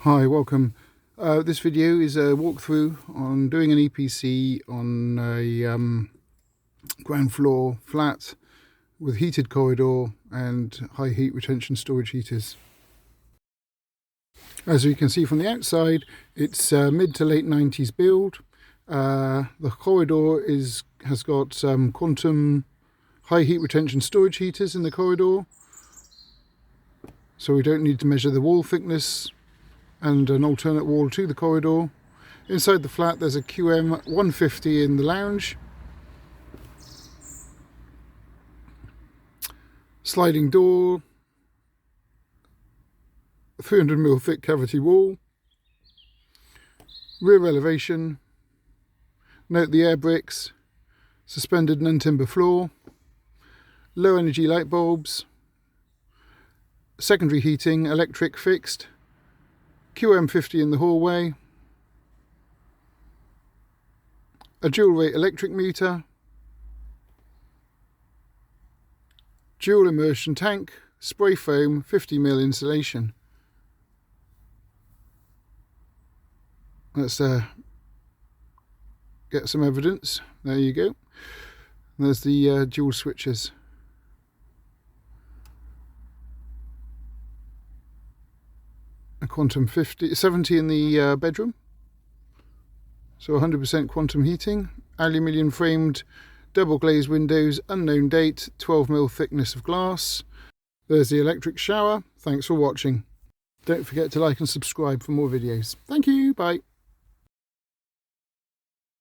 Hi, welcome. This video is a walkthrough on doing an EPC on a ground floor flat with heated corridor and high heat retention storage heaters. As you can see from the outside, it's mid to late 90s build. The corridor has got quantum high heat retention storage heaters in the corridor, so we don't need to measure the wall thickness, and an alternate wall to the corridor. Inside the flat there's a QM 150 in the lounge, sliding door, 300mm thick cavity wall, rear elevation, note the air bricks, suspended non-timber floor, low energy light bulbs, secondary heating, electric fixed, QM50 in the hallway, a dual rate electric meter, dual immersion tank, spray foam, 50mm insulation. Let's get some evidence. There you go. There's the dual switches. A quantum 70 in the bedroom, so 100% quantum heating, aluminium framed double glazed windows, unknown date, 12mm thickness of glass. There's the electric shower. Thanks for watching. Don't forget to like and subscribe for more videos. Thank you, bye.